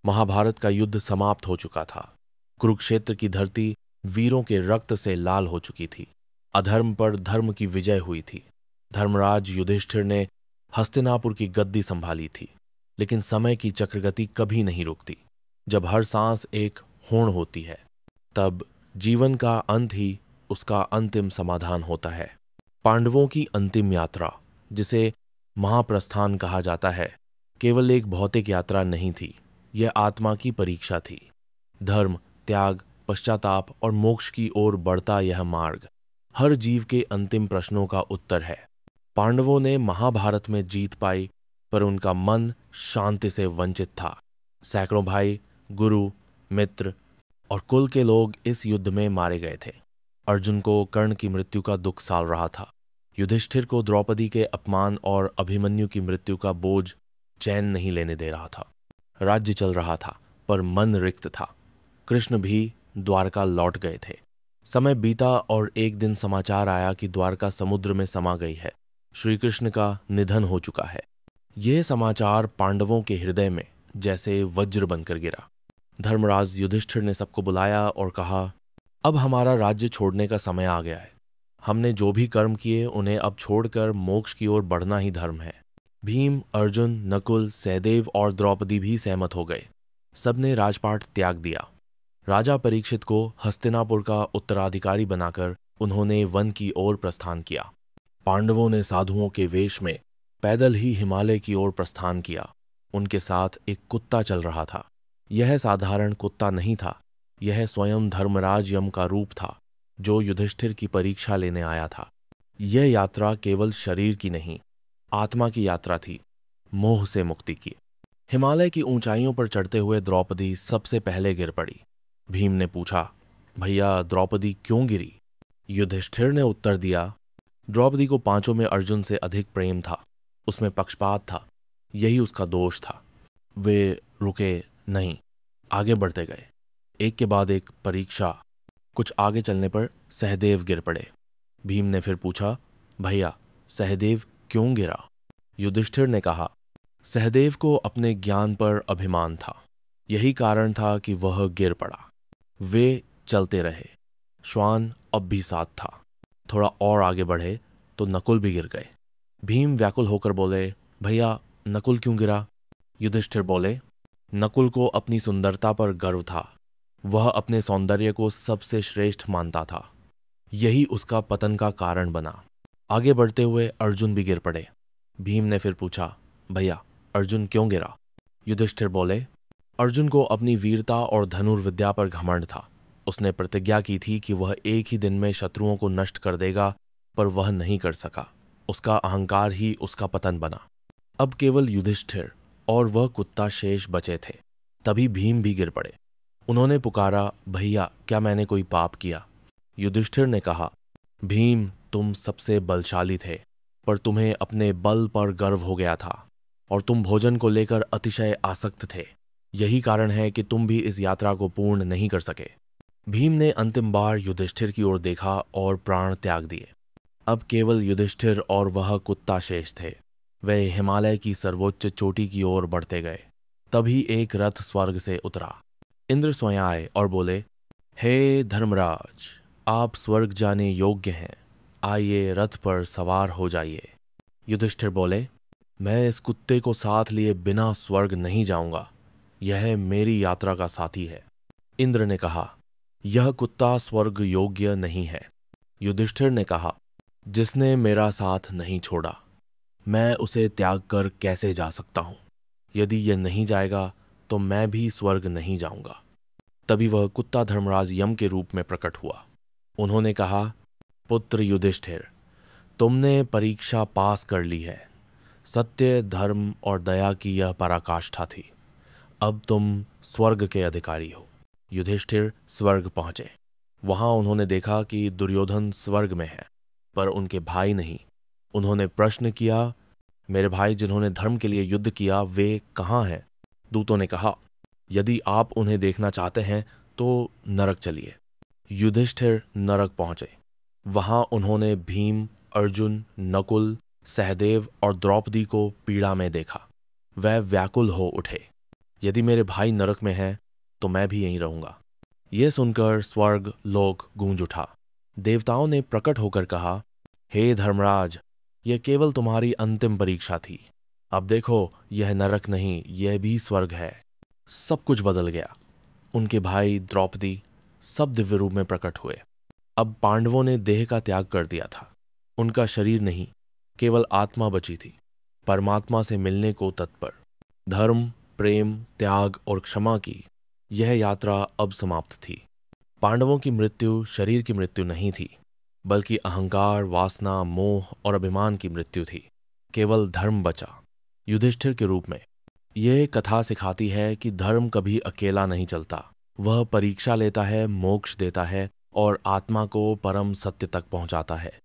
महाभारत का युद्ध समाप्त हो चुका था। कुरुक्षेत्र की धरती वीरों के रक्त से लाल हो चुकी थी। अधर्म पर धर्म की विजय हुई थी। धर्मराज युधिष्ठिर ने हस्तिनापुर की गद्दी संभाली थी। लेकिन समय की चक्रगति कभी नहीं रुकती। जब हर सांस एक होड़ होती है, तब जीवन का अंत ही उसका अंतिम समाधान होता है। पांडवों की अंतिम यात्रा, जिसे महाप्रस्थान कहा जाता है, केवल एक भौतिक यात्रा नहीं थी। यह आत्मा की परीक्षा थी। धर्म, त्याग, पश्चाताप और मोक्ष की ओर बढ़ता यह मार्ग हर जीव के अंतिम प्रश्नों का उत्तर है। पांडवों ने महाभारत में जीत पाई, पर उनका मन शांति से वंचित था। सैकड़ों भाई, गुरु, मित्र और कुल के लोग इस युद्ध में मारे गए थे। अर्जुन को कर्ण की मृत्यु का दुख साल रहा था। युधिष्ठिर को द्रौपदी के अपमान और अभिमन्यु की मृत्यु का बोझ चैन नहीं लेने दे रहा था। राज्य चल रहा था, पर मन रिक्त था। कृष्ण भी द्वारका लौट गए थे। समय बीता और एक दिन समाचार आया कि द्वारका समुद्र में समा गई है। श्री कृष्ण का निधन हो चुका है। यह समाचार पांडवों के हृदय में जैसे वज्र बनकर गिरा। धर्मराज युधिष्ठिर ने सबको बुलाया और कहा, अब हमारा राज्य छोड़ने का समय आ गया है। हमने जो भी कर्म किए उन्हें अब छोड़कर मोक्ष की ओर बढ़ना ही धर्म है। भीम, अर्जुन, नकुल, सहदेव और द्रौपदी भी सहमत हो गए। सबने राजपाट त्याग दिया। राजा परीक्षित को हस्तिनापुर का उत्तराधिकारी बनाकर उन्होंने वन की ओर प्रस्थान किया। पांडवों ने साधुओं के वेश में पैदल ही हिमालय की ओर प्रस्थान किया। उनके साथ एक कुत्ता चल रहा था। यह साधारण कुत्ता नहीं था, यह स्वयं धर्मराज यम का रूप था, जो युधिष्ठिर की परीक्षा लेने आया था। यह यात्रा केवल शरीर की नहीं, आत्मा की यात्रा थी, मोह से मुक्ति की। हिमालय की ऊंचाइयों पर चढ़ते हुए द्रौपदी सबसे पहले गिर पड़ी। भीम ने पूछा, भैया द्रौपदी क्यों गिरी? युधिष्ठिर ने उत्तर दिया, द्रौपदी को पांचों में अर्जुन से अधिक प्रेम था। उसमें पक्षपात था, यही उसका दोष था। वे रुके नहीं, आगे बढ़ते गए, एक के बाद एक परीक्षा। कुछ आगे चलने पर सहदेव गिर पड़े। भीम ने फिर पूछा, भैया सहदेव क्यों गिरा? युधिष्ठिर ने कहा, सहदेव को अपने ज्ञान पर अभिमान था, यही कारण था कि वह गिर पड़ा। वे चलते रहे। श्वान अब भी साथ था। थोड़ा और आगे बढ़े तो नकुल भी गिर गए। भीम व्याकुल होकर बोले, भैया नकुल क्यों गिरा? युधिष्ठिर बोले, नकुल को अपनी सुंदरता पर गर्व था। वह अपने सौंदर्य को सबसे श्रेष्ठ मानता था, यही उसका पतन का कारण बना। आगे बढ़ते हुए अर्जुन भी गिर पड़े। भीम ने फिर पूछा, भैया अर्जुन क्यों गिरा? युधिष्ठिर बोले, अर्जुन को अपनी वीरता और धनुर्विद्या पर घमंड था। उसने प्रतिज्ञा की थी कि वह एक ही दिन में शत्रुओं को नष्ट कर देगा, पर वह नहीं कर सका। उसका अहंकार ही उसका पतन बना। अब केवल युधिष्ठिर और वह कुत्ता शेष बचे थे। तभी भीम भी गिर पड़े। उन्होंने पुकारा, भैया क्या मैंने कोई पाप किया? युधिष्ठिर ने कहा, भीम तुम सबसे बलशाली थे, पर तुम्हें अपने बल पर गर्व हो गया था और तुम भोजन को लेकर अतिशय आसक्त थे। यही कारण है कि तुम भी इस यात्रा को पूर्ण नहीं कर सके। भीम ने अंतिम बार युधिष्ठिर की ओर देखा और प्राण त्याग दिए। अब केवल युधिष्ठिर और वह कुत्ता शेष थे। वे हिमालय की सर्वोच्च चोटी की ओर बढ़ते गए। तभी एक रथ स्वर्ग से उतरा। इंद्र स्वयं आए और बोले, हे धर्मराज, आप स्वर्ग जाने योग्य हैं। आइए रथ पर सवार हो जाइए। युधिष्ठिर बोले, मैं इस कुत्ते को साथ लिए बिना स्वर्ग नहीं जाऊंगा। यह मेरी यात्रा का साथी है। इंद्र ने कहा, यह कुत्ता स्वर्ग योग्य नहीं है। युधिष्ठिर ने कहा, जिसने मेरा साथ नहीं छोड़ा, मैं उसे त्याग कर कैसे जा सकता हूं? यदि यह नहीं जाएगा तो मैं भी स्वर्ग नहीं जाऊंगा। तभी वह कुत्ता धर्मराज यम के रूप में प्रकट हुआ। उन्होंने कहा, पुत्र युधिष्ठिर, तुमने परीक्षा पास कर ली है। सत्य, धर्म और दया की यह पराकाष्ठा थी। अब तुम स्वर्ग के अधिकारी हो। युधिष्ठिर स्वर्ग पहुंचे। वहां उन्होंने देखा कि दुर्योधन स्वर्ग में है, पर उनके भाई नहीं। उन्होंने प्रश्न किया, मेरे भाई जिन्होंने धर्म के लिए युद्ध किया, वे कहाँ हैं? दूतों ने कहा, यदि आप उन्हें देखना चाहते हैं तो नरक चलिए। युधिष्ठिर नरक पहुंचे। वहां उन्होंने भीम, अर्जुन, नकुल, सहदेव और द्रौपदी को पीड़ा में देखा। वह व्याकुल हो उठे। यदि मेरे भाई नरक में हैं तो मैं भी यहीं रहूंगा। यह सुनकर स्वर्ग लोक गूंज उठा। देवताओं ने प्रकट होकर कहा, हे धर्मराज, यह केवल तुम्हारी अंतिम परीक्षा थी। अब देखो, यह नरक नहीं, यह भी स्वर्ग है। सब कुछ बदल गया। उनके भाई द्रौपदी सब दिव्य रूप में प्रकट हुए। अब पांडवों ने देह का त्याग कर दिया था। उनका शरीर नहीं, केवल आत्मा बची थी, परमात्मा से मिलने को तत्पर। धर्म, प्रेम, त्याग और क्षमा की यह यात्रा अब समाप्त थी। पांडवों की मृत्यु शरीर की मृत्यु नहीं थी, बल्कि अहंकार, वासना, मोह और अभिमान की मृत्यु थी। केवल धर्म बचा, युधिष्ठिर के रूप में। यह कथा सिखाती है कि धर्म कभी अकेला नहीं चलता। वह परीक्षा लेता है, मोक्ष देता है और आत्मा को परम सत्य तक पहुंचाता है।